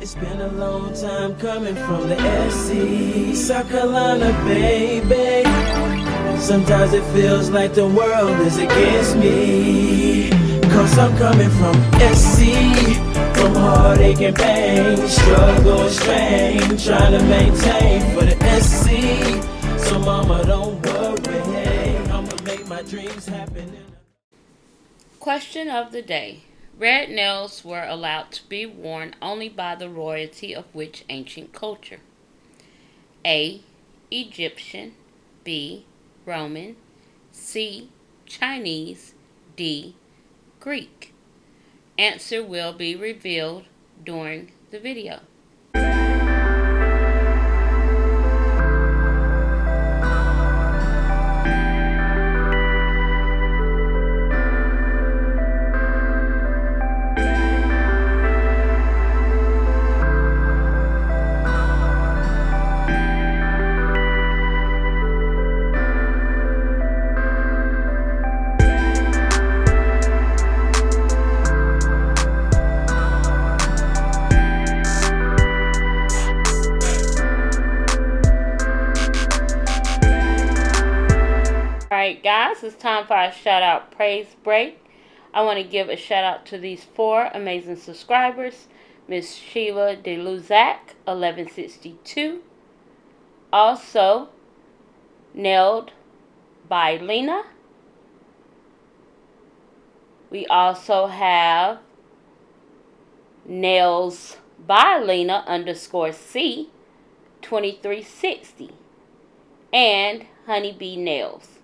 It's been a long time coming from the Airsee, South Carolina, baby. Sometimes it feels like the world is against me, 'cause I'm coming from Airsee, from heartache and pain, struggle and strain, trying to maintain for the Airsee. So mama, don't worry, I'ma make my dreams happen. Question of the day. Red nails were allowed to be worn only by the royalty of which ancient culture? A. Egyptian. B. Roman. C. Chinese. D. Greek. Answer will be revealed during the video. Alright guys, it's time for our shout out praise break. I want to give a shout out to these 4 amazing subscribers. Miss Sheila DeLuzac 1162. Also Nailed by Lena. We also have Nails by Lena _C 2360 and Honeybee Nails.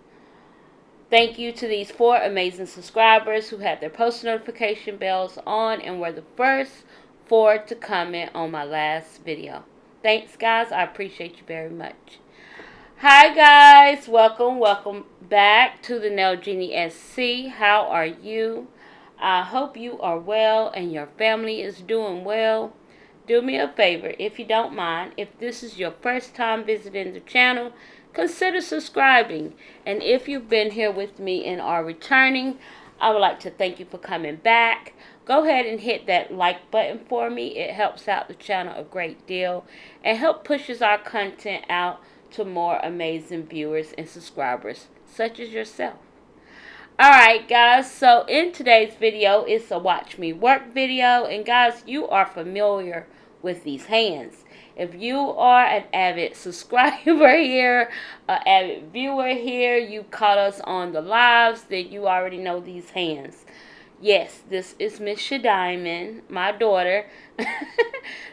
Thank you to these 4 amazing subscribers who had their post notification bells on and were the first 4 to comment on my last video. Thanks guys, I appreciate you very much. Hi guys, welcome back to the Nail Genie SC. How are you? I hope you are well and your family is doing well. Do me a favor, if you don't mind, if this is your first time visiting the channel, consider subscribing. And if you've been here with me and are returning, I would like to thank you for coming back. Go ahead and hit that like button for me. It helps out the channel a great deal and help pushes our content out to more amazing viewers and subscribers such as yourself. Alright guys, so in today's video, it's a watch me work video. And guys, you are familiar with these hands. If you are an avid subscriber here, an avid viewer here, you caught us on the lives, then you already know these hands. Yes, this is Miss Diamond, my daughter.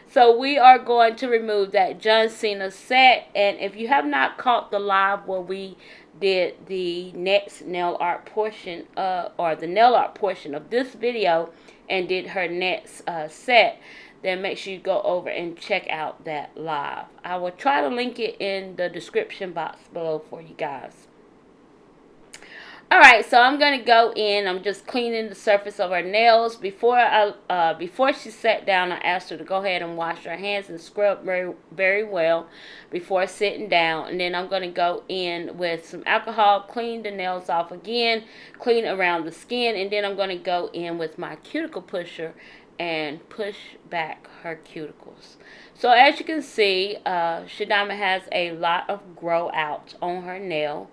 So we are going to remove that John Cena set. And if you have not caught the live where we did the next nail art portion or the nail art portion of this video and did her next set, then make sure you go over and check out that live. I will try to link it in the description box below for you guys. Alright, so I'm going to go in. I'm just cleaning the surface of her nails. Before she sat down, I asked her to go ahead and wash her hands and scrub very well before sitting down. And then I'm going to go in with some alcohol, clean the nails off again, clean around the skin. And then I'm going to go in with my cuticle pusher and push back her cuticles. So as you can see, Shadama has a lot of grow out on her nail.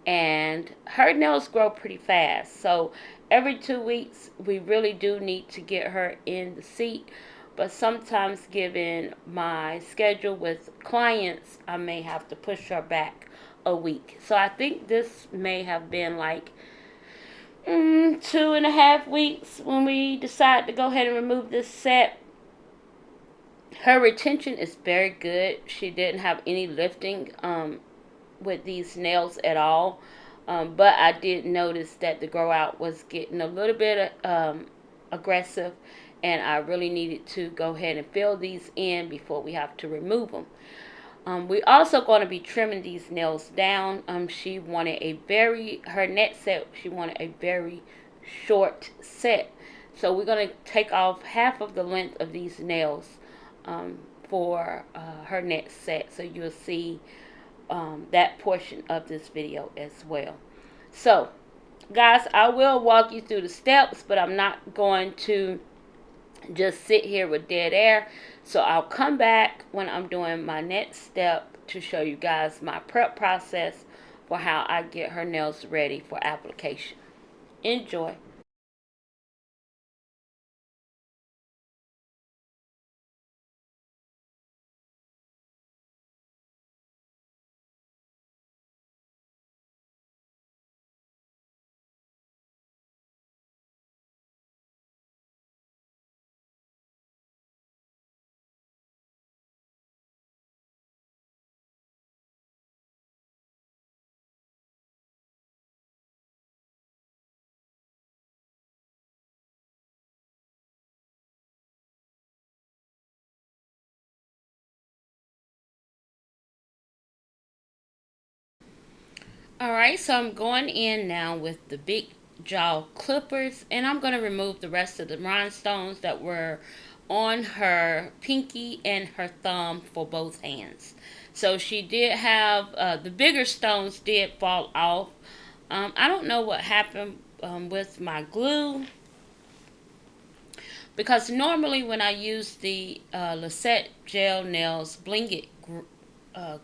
And her nails grow pretty fast. So every 2 weeks, we really do need to get her in the seat. But sometimes, given my schedule with clients, I may have to push her back a week. So I think this may have been like 2.5 weeks when we decided to go ahead and remove this set. Her retention is very good. She didn't have any lifting with these nails at all, but I did notice that the grow out was getting a little bit aggressive, and I really needed to go ahead and fill these in before we have to remove them. We also going to be trimming these nails down. She wanted her net set, she wanted a very short set, so we're going to take off half of the length of these nails for her net set, so you'll see that portion of this video as well. So guys, I will walk you through the steps, but I'm not going to just sit here with dead air. So I'll come back when I'm doing my next step to show you guys my prep process for how I get her nails ready for application. Enjoy. Alright, so I'm going in now with the big jaw clippers, and I'm going to remove the rest of the rhinestones that were on her pinky and her thumb for both hands. So she did have, the bigger stones did fall off. I don't know what happened with my glue, because normally when I use the Lisette Gel Nails Bling It uh,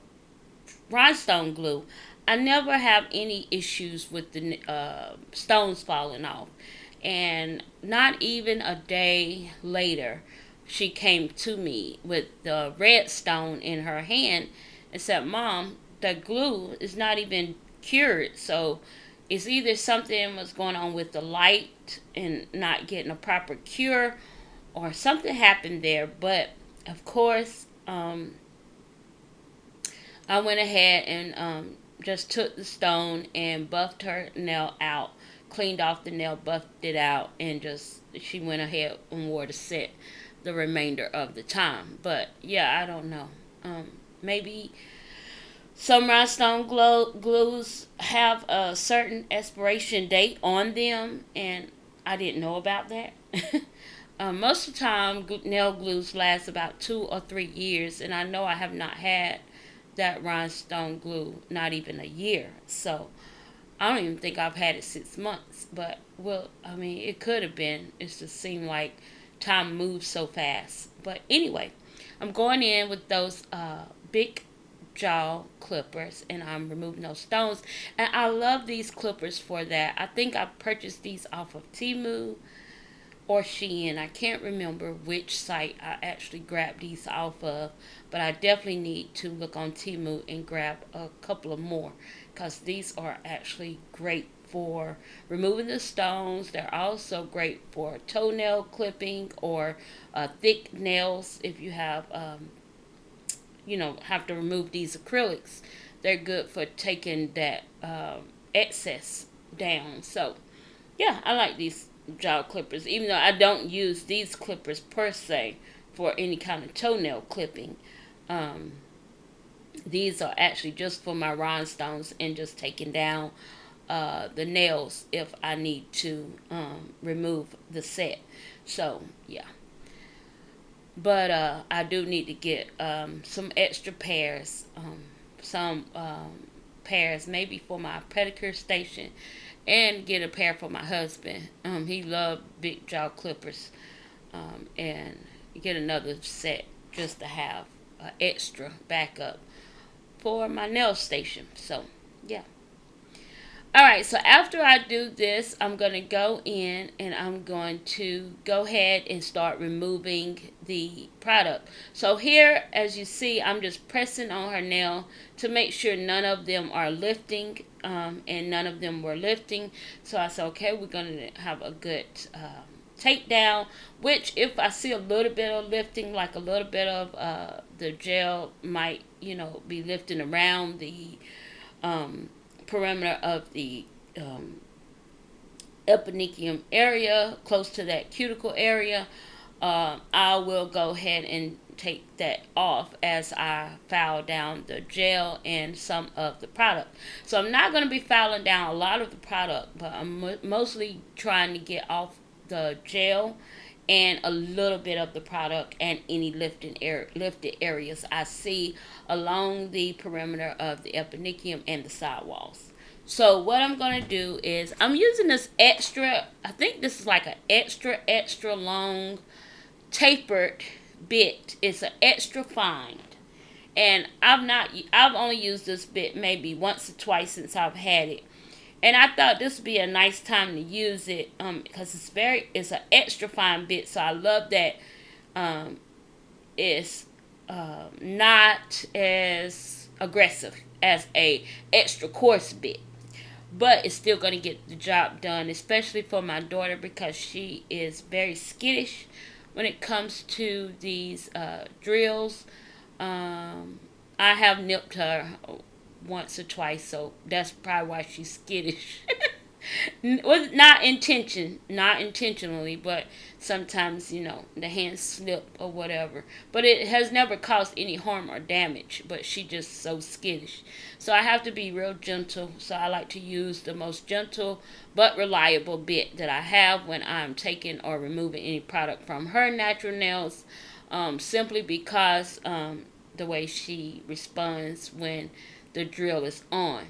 rhinestone glue, I never have any issues with the stones falling off. And not even a day later, she came to me with the red stone in her hand and said, "Mom, the glue is not even cured. So it's either something was going on with the light and not getting a proper cure, or something happened there." But of course, I went ahead and just took the stone and buffed her nail out, cleaned off the nail, buffed it out, and just she went ahead and wore the set the remainder of the time. But yeah, I don't know. Maybe some rhinestone glues have a certain expiration date on them, and I didn't know about that. Most of the time, nail glues last about 2 or 3 years, and I know I have not had that rhinestone glue not even a year. So I don't even think I've had it 6 months. But well, I mean, it could have been. It just seemed like time moves so fast. But anyway, I'm going in with those big jaw clippers, and I'm removing those stones. And I love these clippers for that. I think I purchased these off of Temu or Shein. I can't remember which site I actually grabbed these off of, but I definitely need to look on Temu and grab a couple of more, because these are actually great for removing the stones. They're also great for toenail clipping or thick nails. If you have have to remove these acrylics, they're good for taking that excess down. So yeah, I like these jaw clippers, even though I don't use these clippers per se for any kind of toenail clipping. Um, these are actually just for my rhinestones and just taking down the nails if I need to remove the set. So yeah, but I do need to get some extra pairs, some pairs maybe for my pedicure station, and get a pair for my husband. He loved big jaw clippers, and get another set just to have extra backup for my nail station. So yeah. Alright, so after I do this, I'm going to go in and I'm going to go ahead and start removing the product. So here, as you see, I'm just pressing on her nail to make sure none of them are lifting, and none of them were lifting. So I said, okay, we're going to have a good takedown, which if I see a little bit of lifting, like a little bit of the gel might, be lifting around the perimeter of the epinicium area, close to that cuticle area, I will go ahead and take that off as I file down the gel and some of the product. So I'm not going to be filing down a lot of the product, but I'm mostly trying to get off the gel and a little bit of the product and any lifted areas I see along the perimeter of the epinicium and the sidewalls. So what I'm going to do is I'm using this extra, I think this is like an extra long tapered bit. It's an extra fine. And I've only used this bit maybe once or twice since I've had it. And I thought this would be a nice time to use it, because it's an extra fine bit. So I love that it's not as aggressive as a extra coarse bit, but it's still going to get the job done, especially for my daughter, because she is very skittish when it comes to these drills. I have nipped her once or twice, so that's probably why she's skittish. Was not intentionally, but sometimes the hands slip or whatever. But it has never caused any harm or damage. But she just so skittish, so I have to be real gentle. So I like to use the most gentle but reliable bit that I have when I'm taking or removing any product from her natural nails, simply because the way she responds when the drill is on.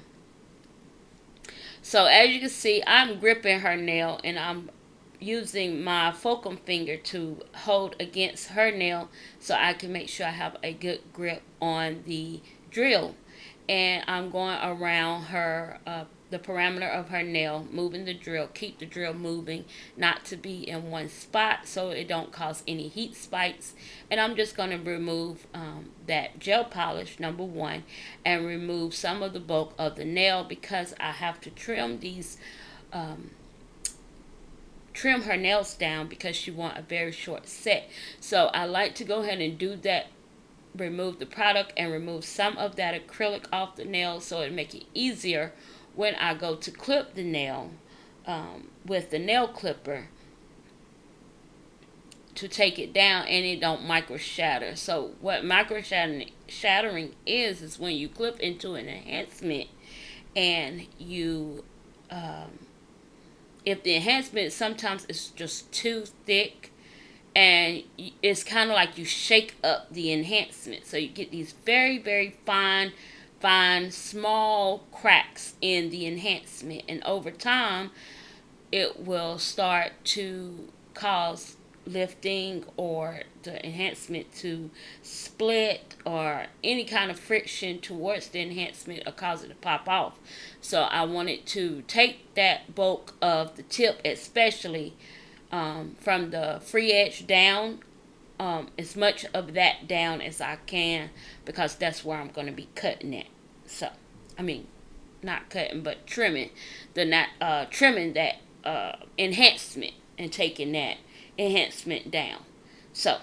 So as you can see, I'm gripping her nail, and I'm using my fulcrum finger to hold against her nail so I can make sure I have a good grip on the drill. And I'm going around her, the parameter of her nail, moving the drill, keep the drill moving, not to be in one spot so it don't cause any heat spikes. And I'm just going to remove that gel polish, number one, and remove some of the bulk of the nail, because I have to trim her nails down because she wants a very short set. So I like to go ahead and do that, remove the product and remove some of that acrylic off the nail, so it make it easier when I go to clip the nail with the nail clipper to take it down, and it don't micro shatter. So what micro shattering is when you clip into an enhancement, and you if the enhancement sometimes is just too thick, and it's kind of like you shake up the enhancement, so you get these very, very fine, small cracks in the enhancement, and over time it will start to cause lifting, or the enhancement to split, or any kind of friction towards the enhancement, or cause it to pop off. So I wanted to take that bulk of the tip, especially from the free edge down, as much of that down as I can, because that's where I'm going to be cutting it. So I mean, not cutting, but trimming trimming that enhancement, and taking that enhancement down. So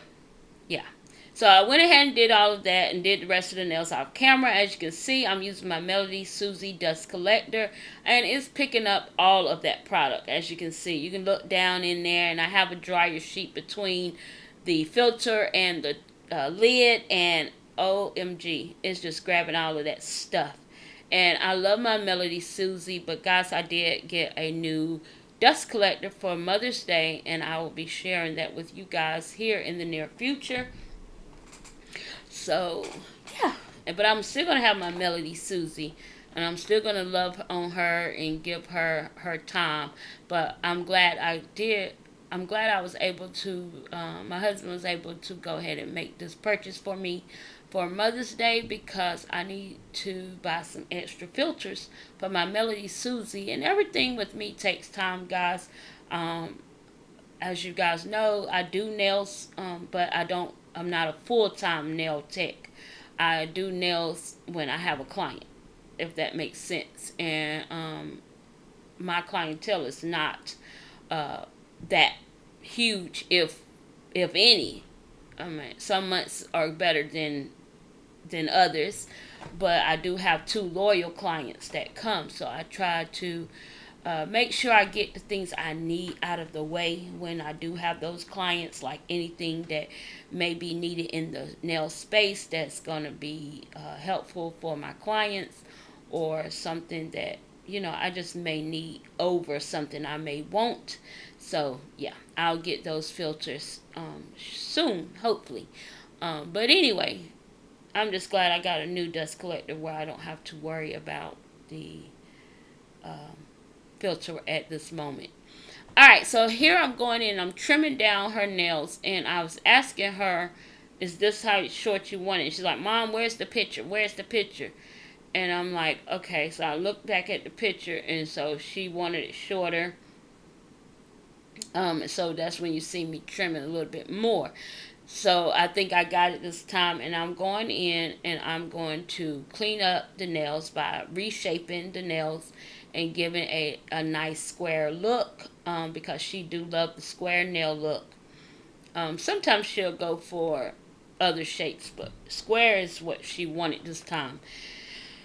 yeah, so I went ahead and did all of that, and did the rest of the nails off camera. As you can see, I'm using my Melody Susie dust collector, and it's picking up all of that product. As you can see, you can look down in there, and I have a dryer sheet between the filter and the lid, and OMG, it's just grabbing all of that stuff. And I love my Melody Susie, but guys, I did get a new dust collector for Mother's Day, and I will be sharing that with you guys here in the near future. So yeah, but I'm still gonna have my Melody Susie, and I'm still gonna love on her and give her her time. But I'm glad I did. I'm glad I was able to. My husband was able to go ahead and make this purchase for me for Mother's Day, because I need to buy some extra filters for my Melody Susie, and everything with me takes time, guys. As you guys know, I do nails, but I'm not a full-time nail tech. I do nails when I have a client, if that makes sense. And my clientele is not that huge, if any. I mean, some months are better than others, but I do have 2 loyal clients that come, so I try to make sure I get the things I need out of the way when I do have those clients, like anything that may be needed in the nail space that's going to be helpful for my clients, or something that I just may need over something I may want. So yeah, I'll get those filters soon, hopefully. But anyway, I'm just glad I got a new dust collector where I don't have to worry about the filter at this moment. Alright, so here I'm going in, I'm trimming down her nails, and I was asking her, is this how short you want it? She's like, Mom, where's the picture? Where's the picture? And I'm like, okay. So I looked back at the picture, and so she wanted it shorter. So that's when you see me trimming a little bit more. So I think I got it this time, and I'm going in and I'm going to clean up the nails by reshaping the nails and giving a nice square look, because she do love the square nail look. Sometimes she'll go for other shapes, but square is what she wanted this time.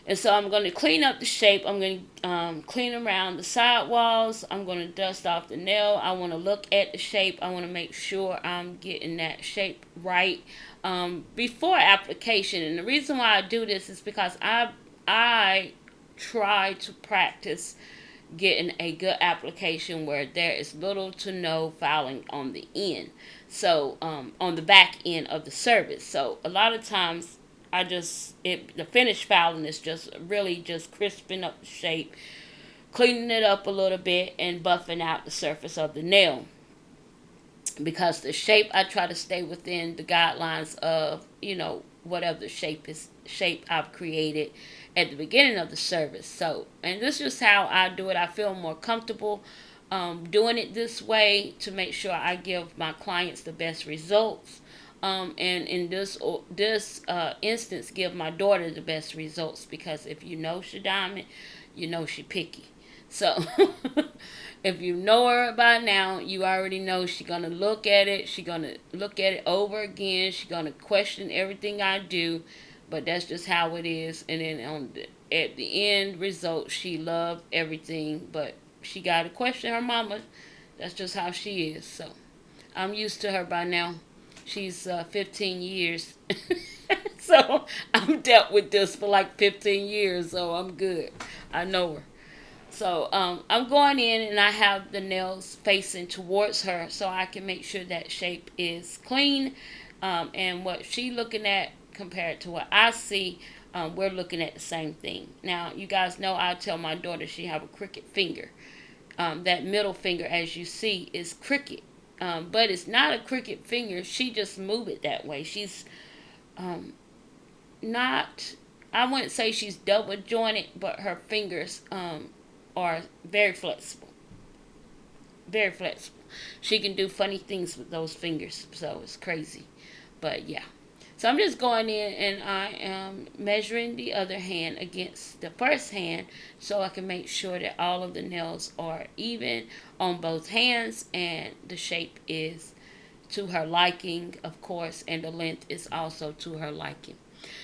And so I'm going to clean up the shape. I'm going to clean around the side walls. I'm going to dust off the nail. I want to look at the shape. I want to make sure I'm getting that shape right before application. And the reason why I do this is because I try to practice getting a good application where there is little to no fouling on the end. So on the back end of the service. So a lot of times the finished fouling is just really just crisping up the shape, cleaning it up a little bit, and buffing out the surface of the nail. Because the shape, I try to stay within the guidelines of, whatever the shape I've created at the beginning of the service. So, and this is how I do it. I feel more comfortable doing it this way to make sure I give my clients the best results. And in this instance, give my daughter the best results, because if you know she diamond, you know she picky. So if you know her by now, you already know she's gonna look at it. She's gonna look at it over again. She's gonna question everything I do, but that's just how it is. And then at the end result, she loved everything, but she gotta question her mama. That's just how she is. So I'm used to her by now. She's 15 years. So I've dealt with this for like 15 years, so I'm good. I know her. So I'm going in and I have the nails facing towards her so I can make sure that shape is clean. And what she looking at compared to what I see, we're looking at the same thing. Now, you guys know I tell my daughter she have a crooked finger. That middle finger, as you see, is crooked. But it's not a crooked finger. She just move it that way. She's not, I wouldn't say she's double jointed, but her fingers are very flexible. Very flexible. She can do funny things with those fingers. So it's crazy. But yeah. So I'm just going in and I am measuring the other hand against the first hand so I can make sure that all of the nails are even on both hands and the shape is to her liking, of course, and the length is also to her liking.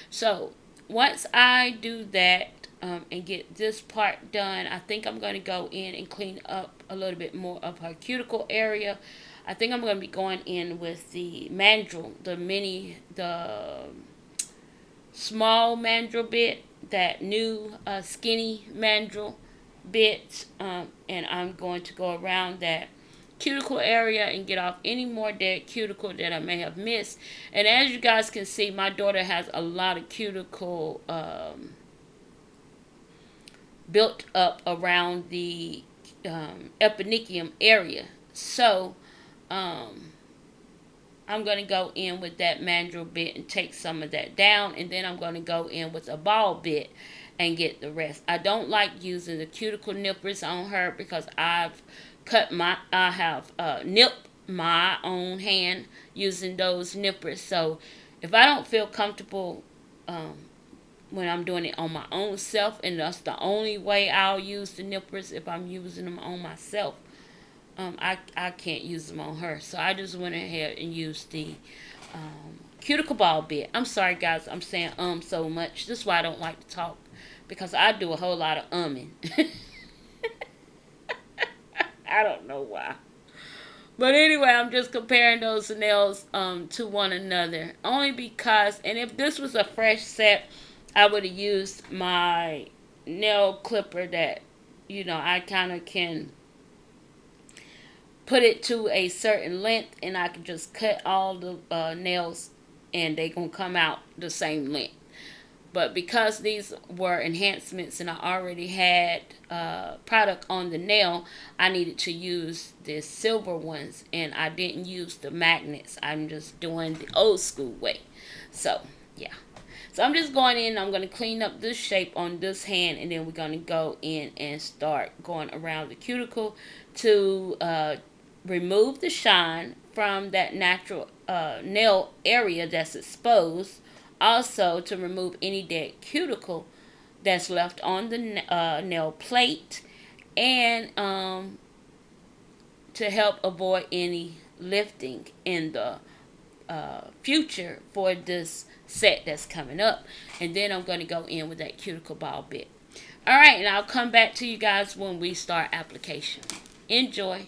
So once I do that and get this part done, I think I'm going to go in and clean up a little bit more of her cuticle area. I think I'm going to be going in with the mandrel, the small mandrel bit, that new skinny mandrel bit, and I'm going to go around that cuticle area and get off any more dead cuticle that I may have missed. And as you guys can see, my daughter has a lot of cuticle built up around the eponychium area. So I'm going to go in with that mandrel bit and take some of that down, and then I'm going to go in with a ball bit and get the rest. I don't like using the cuticle nippers on her because I have nipped my own hand using those nippers. So if I don't feel comfortable when I'm doing it on my own self, and that's the only way I'll use the nippers, if I'm using them on myself, I can't use them on her. So I just went ahead and used the cuticle ball bit. I'm sorry, guys. I'm saying so much. This is why I don't like to talk, because I do a whole lot of umming. I don't know why. But anyway, I'm just comparing those nails to one another. Only because, and if this was a fresh set, I would have used my nail clipper that, I kind of can put it to a certain length, and I can just cut all the nails and they gonna come out the same length. But because these were enhancements and I already had product on the nail, I needed to use the silver ones, and I didn't use the magnets. I'm just doing the old school way. So yeah. So I'm just going in, I'm going to clean up this shape on this hand, and then we're going to go in and start going around the cuticle to remove the shine from that natural nail area that's exposed. Also to remove any dead cuticle that's left on the nail plate, and to help avoid any lifting in the future for this set that's coming up. And then I'm going to go in with that cuticle ball bit. Alright, and I'll come back to you guys when we start application. Enjoy.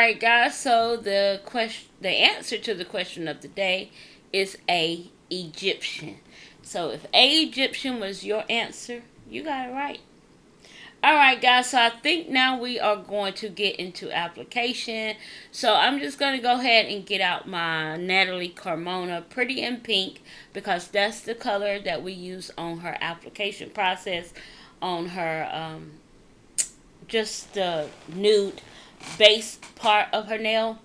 Alright guys, so the answer to the question of the day is A, Egyptian. So if A, Egyptian was your answer, you got it right. Alright guys, so I think now we are going to get into application. So I'm just going to go ahead and get out my Natalie Carmona Pretty in Pink, because that's the color that we use on her application process, on her just the nude base part of her nail.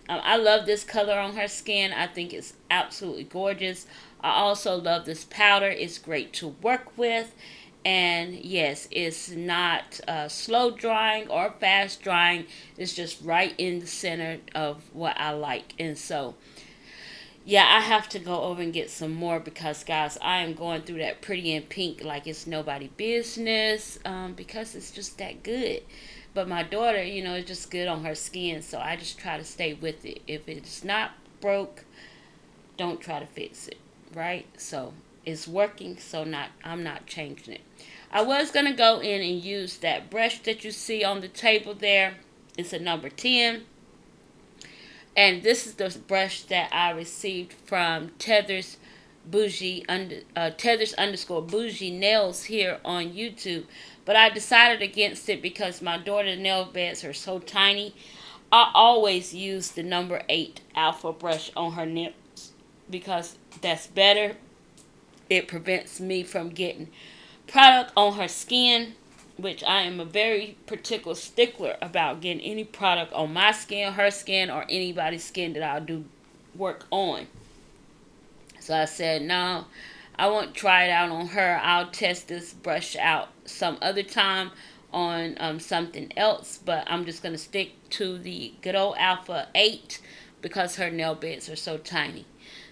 I love this color on her skin. I think it's absolutely gorgeous. I also love this powder. It's great to work with. And yes, it's not slow drying or fast drying. It's just right in the center of what I like. And so, yeah, I have to go over and get some more, because, guys, I am going through that Pretty in Pink like it's nobody business, because it's just that good. But my daughter, is just good on her skin, so I just try to stay with it. If it's not broke, don't try to fix it, right? So it's working, so I'm not changing it. I was going to go in and use that brush that you see on the table there. It's a number 10. And this is the brush that I received from Tethers underscore bougie nails here on YouTube. But I decided against it because my daughter's nail beds are so tiny. I always use the number 8 alpha brush on her nails, because that's better. It prevents me from getting product on her skin, which I am a very particular stickler about getting any product on my skin, her skin, or anybody's skin that I'll do work on. So I said, no, I won't try it out on her. I'll test this brush out some other time on something else, but I'm just going to stick to the good old Alpha 8 because her nail beds are so tiny.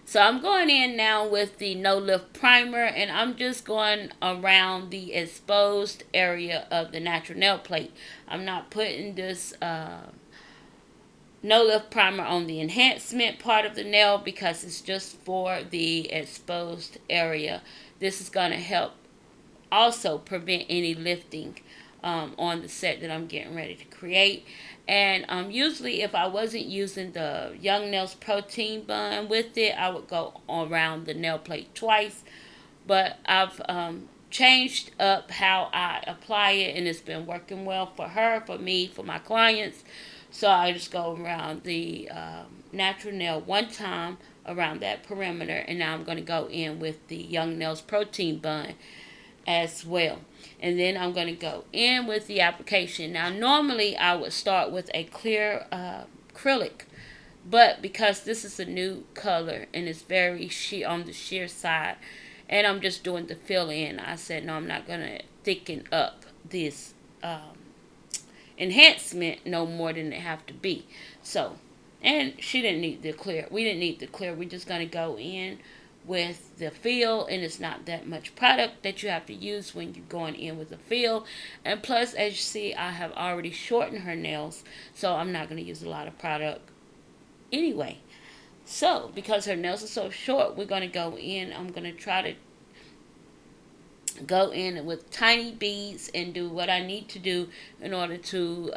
So I'm going in now with the No Lift Primer, and I'm just going around the exposed area of the natural nail plate. I'm not putting this No Lift Primer on the enhancement part of the nail because it's just for the exposed area. This is going to help also prevent any lifting on the set that I'm getting ready to create. And usually if I wasn't using the Young Nails Protein Bun with it, I would go around the nail plate twice. But I've changed up how I apply it, and it's been working well for her, for me, for my clients. So I just go around the natural nail one time around that perimeter, and now I'm going to go in with the Young Nails Protein Bun as well. And then I'm going to go in with the application. Now normally I would start with a clear acrylic, but because this is a new color and it's very sheer on the sheer side, and I'm just doing the fill in. I said, no, I'm not going to thicken up this enhancement no more than it have to be. So, and she didn't need the clear. We didn't need the clear. We're just going to go in with the fill, and it's not that much product that you have to use when you're going in with the fill. And plus, as you see, I have already shortened her nails, so I'm not going to use a lot of product anyway. So, because her nails are so short, we're going to go in. I'm going to try to go in with tiny beads and do what I need to do in order to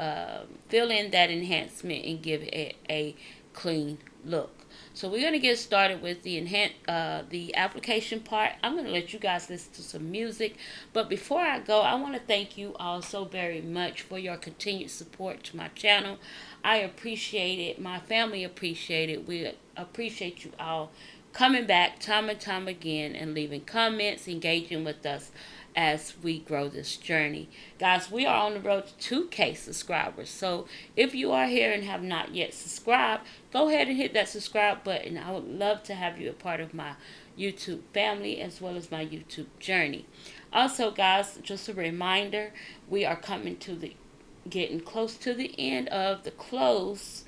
fill in that enhancement and give it a clean look. So we're going to get started with the application part. I'm going to let you guys listen to some music. But before I go, I want to thank you all so very much for your continued support to my channel. I appreciate it. My family appreciate it. We appreciate you all coming back time and time again and leaving comments, engaging with us as we grow this journey. Guys, we are on the road to 2K subscribers. So if you are here and have not yet subscribed, go ahead and hit that subscribe button. I would love to have you a part of my YouTube family as well as my YouTube journey. Also, guys, just a reminder, we are getting close to the end of the close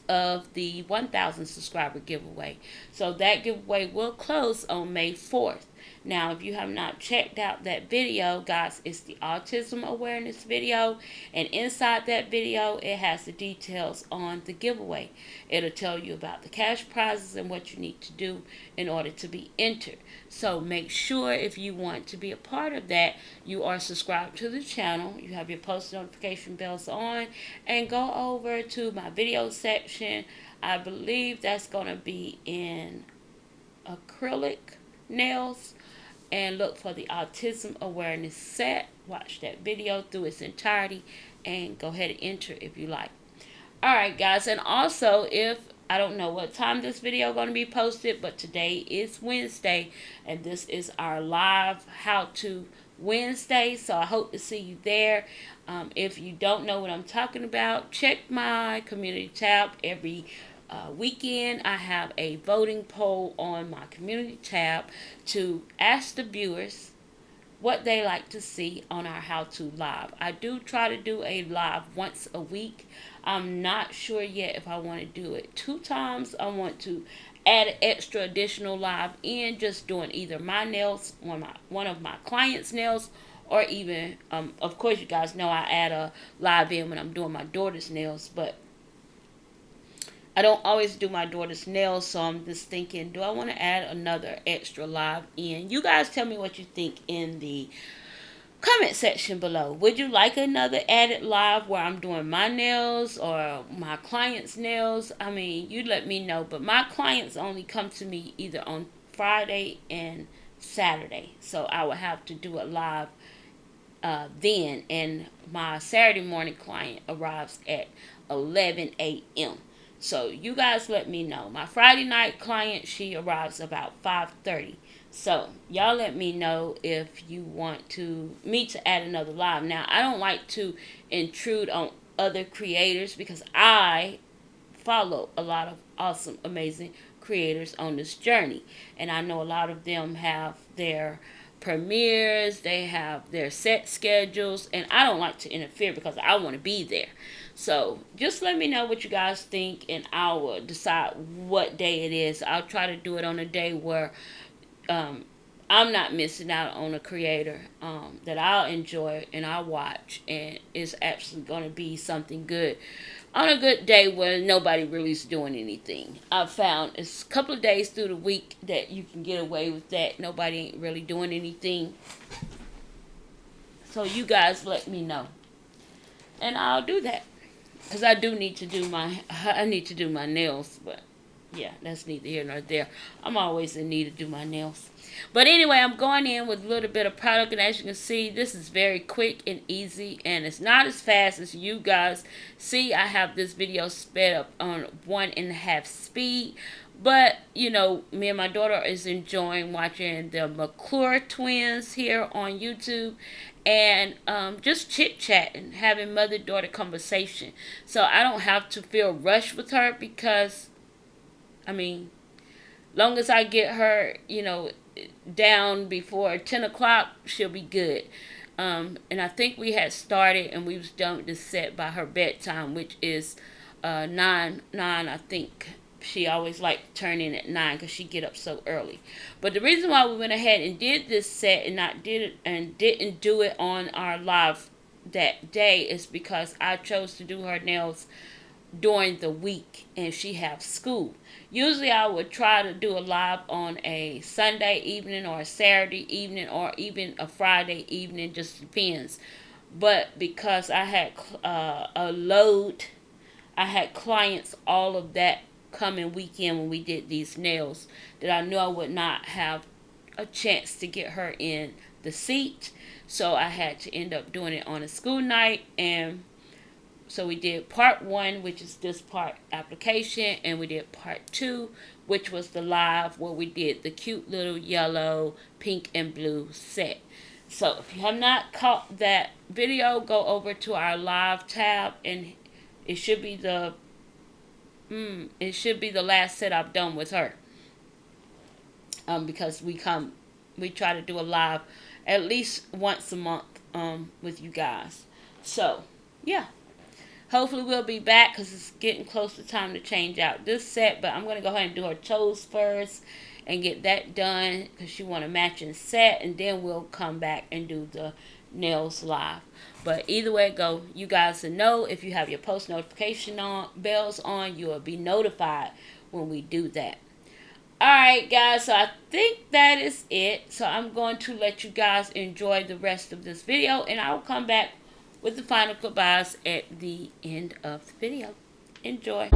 of the 1,000 subscriber giveaway. So that giveaway will close on May 4th. Now, if you have not checked out that video, guys, it's the autism awareness video, and inside that video it has the details on the giveaway. It'll tell you about the cash prizes and what you need to do in order to be entered. So make sure, if you want to be a part of that, you are subscribed to the channel, you have your post notification bells on, and go over to my video section. I believe that's going to be in acrylic nails, and look for the autism awareness set. Watch that video through its entirety and go ahead and enter if you like. Alright, guys, and also, if I don't know what time this video is going to be posted, but today is Wednesday and this is our live how to Wednesday, so I hope to see you there. If you don't know what I'm talking about, check my community tab. Every weekend I have a voting poll on my community tab to ask the viewers what they like to see on our how to live. I do try to do a live once a week. I'm not sure yet if I want to do it 2 times. I want to add an extra additional live in, just doing either my nails, one of my clients' nails, or even of course you guys know I add a live in when I'm doing my daughter's nails, but I don't always do my daughter's nails, so I'm just thinking, do I want to add another extra live in? You guys tell me what you think in the comment section below. Would you like another added live where I'm doing my nails or my clients' nails? I mean, you let me know, but my clients only come to me either on Friday and Saturday, so I would have to do a live then, and my Saturday morning client arrives at 11 a.m. So you guys let me know. My Friday night client, she arrives about 5:30. So y'all let me know if you want me to add another live. Now, I don't like to intrude on other creators because I follow a lot of awesome, amazing creators on this journey. And I know a lot of them have their premieres, they have their set schedules, and I don't like to interfere because I want to be there. So just let me know what you guys think, and I will decide what day it is. I'll try to do it on a day where I'm not missing out on a creator that I'll enjoy and I'll watch, and it's actually going to be something good on a good day where nobody really is doing anything. I've found it's a couple of days through the week that you can get away with that. Nobody ain't really doing anything. So you guys let me know, and I'll do that. Because I need to do my nails, but yeah, that's neither here nor there. I'm always in need to do my nails. But anyway, I'm going in with a little bit of product, and as you can see, this is very quick and easy, and it's not as fast as you guys see. I have this video sped up on 1.5 speed, but you know, me and my daughter is enjoying watching the Manicure twins here on YouTube, and just chit-chatting, having mother-daughter conversation. So I don't have to feel rushed with her because, I mean, long as I get her, you know, down before 10 o'clock, she'll be good. And I think we had started and we was done with the set by her bedtime, which is 9. I think she always liked to turn in at 9 because she get up so early. But the reason why we went ahead and did this set and didn't do it on our live that day is because I chose to do her nails during the week and she have school. Usually I would try to do a live on a Sunday evening or a Saturday evening or even a Friday evening, just depends. But because I had a load, I had clients all of that coming weekend when we did these nails, that I knew I would not have a chance to get her in the seat. So I had to end up doing it on a school night. And so we did part 1, which is this part application, and we did part 2, which was the live where we did the cute little yellow, pink, and blue set. So if you have not caught that video, go over to our live tab, and it should be the last set I've done with her. Because we try to do a live at least once a month with you guys. So yeah. Hopefully we'll be back because it's getting close to time to change out this set. But I'm going to go ahead and do her toes first and get that done because she want a matching set. And then we'll come back and do the nails live. But either way it go, you guys will know if you have your post notification bells on, you will be notified when we do that. Alright guys, so I think that is it. So I'm going to let you guys enjoy the rest of this video. And I will come back with the final goodbyes at the end of the video. Enjoy.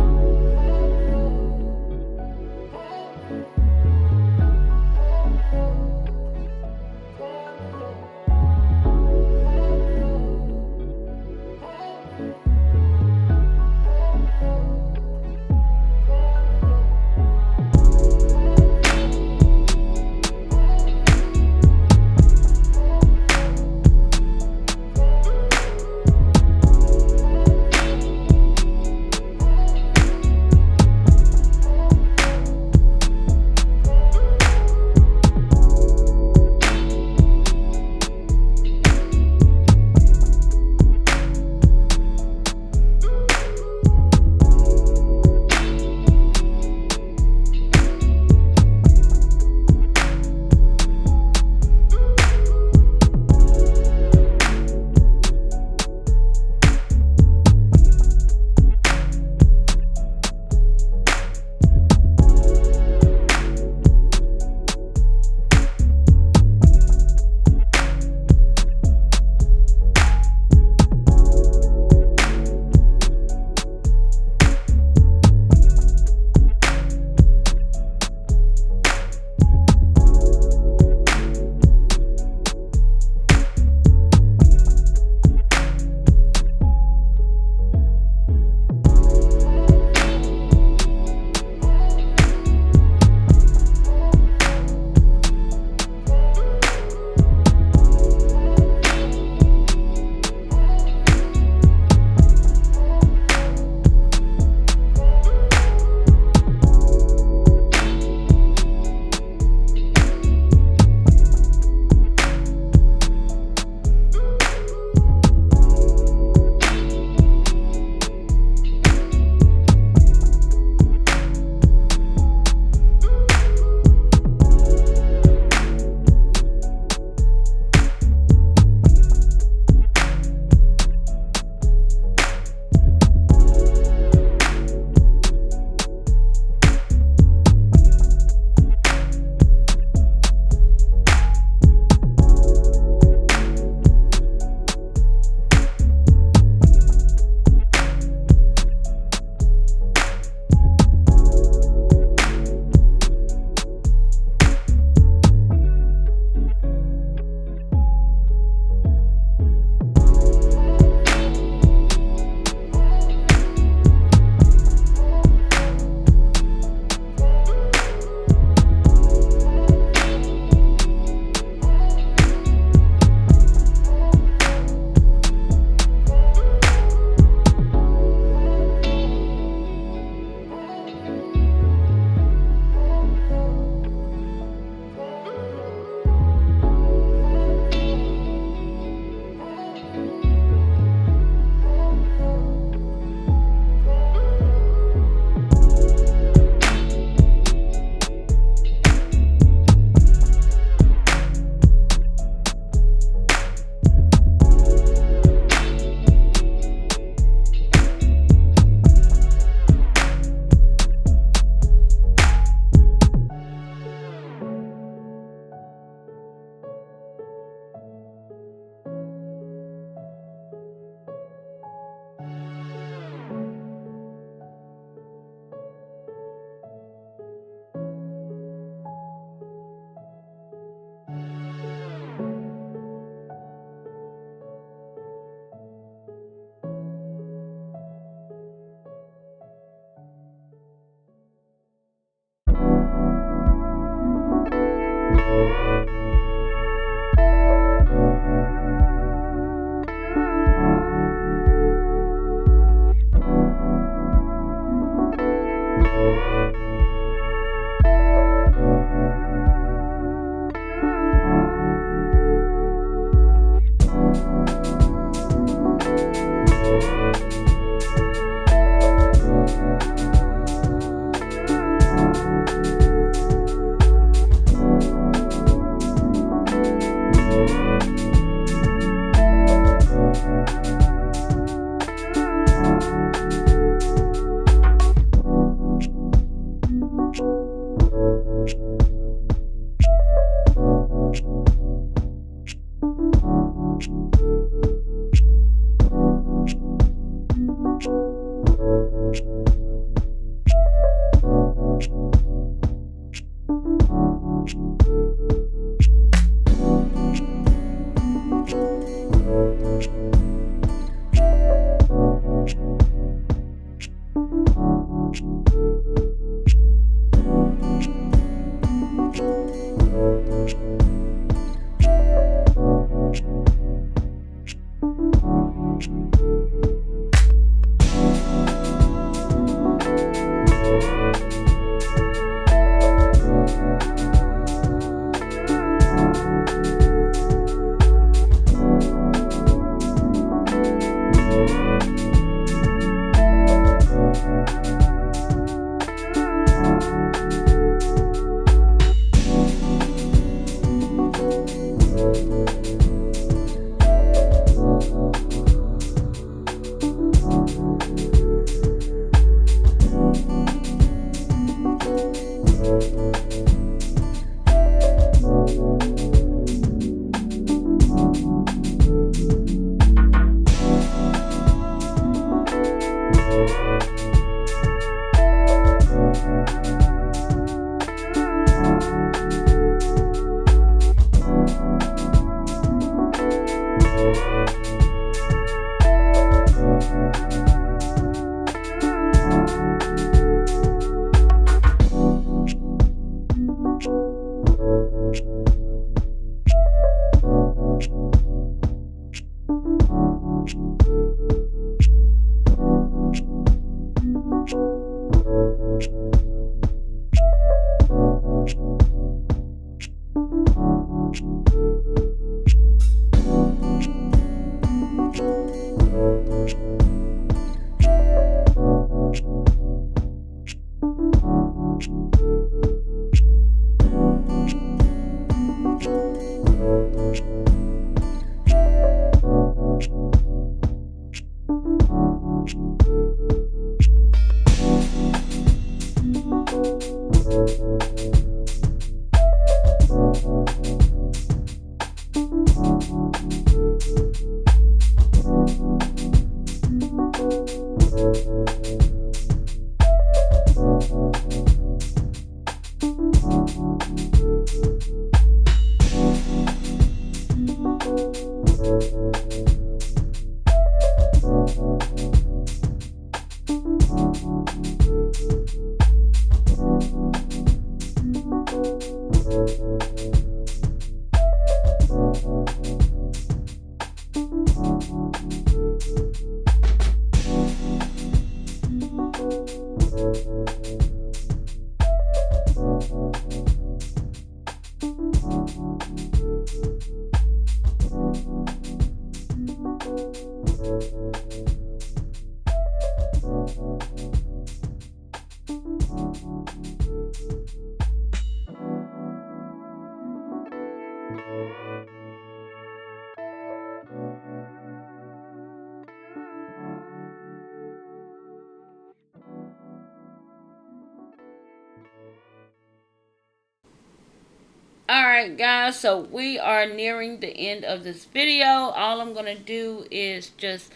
Alright guys, so we are nearing the end of this video. All I'm going to do is just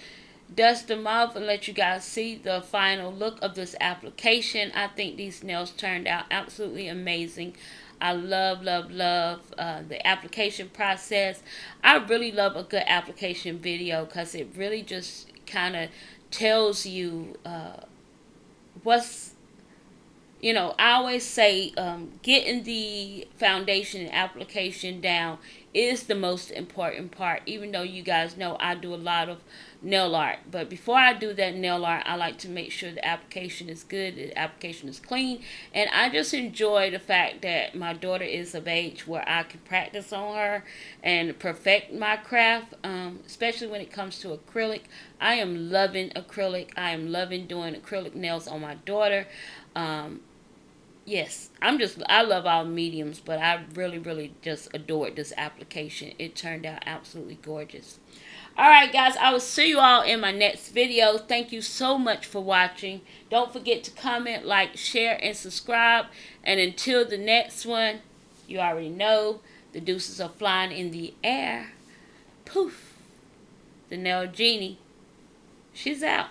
dust them off and let you guys see the final look of this application. I think these nails turned out absolutely amazing. I love the application process. I really love a good application video because it really just kind of tells you what's, I always say getting the foundation and application down is the most important part, even though you guys know I do a lot of nail art. But before I do that nail art, I like to make sure the application is good, the application is clean. And I just enjoy the fact that my daughter is of age where I can practice on her and perfect my craft, especially when it comes to acrylic. I am loving acrylic. I am loving doing acrylic nails on my daughter. Yes, I love all mediums, but I really just adored this application. It turned out absolutely gorgeous. Alright guys, I will see you all in my next video. Thank you so much for watching. Don't forget to comment, like, share, and subscribe. And until the next one, you already know, the deuces are flying in the air. Poof. The Nail Genie. She's out.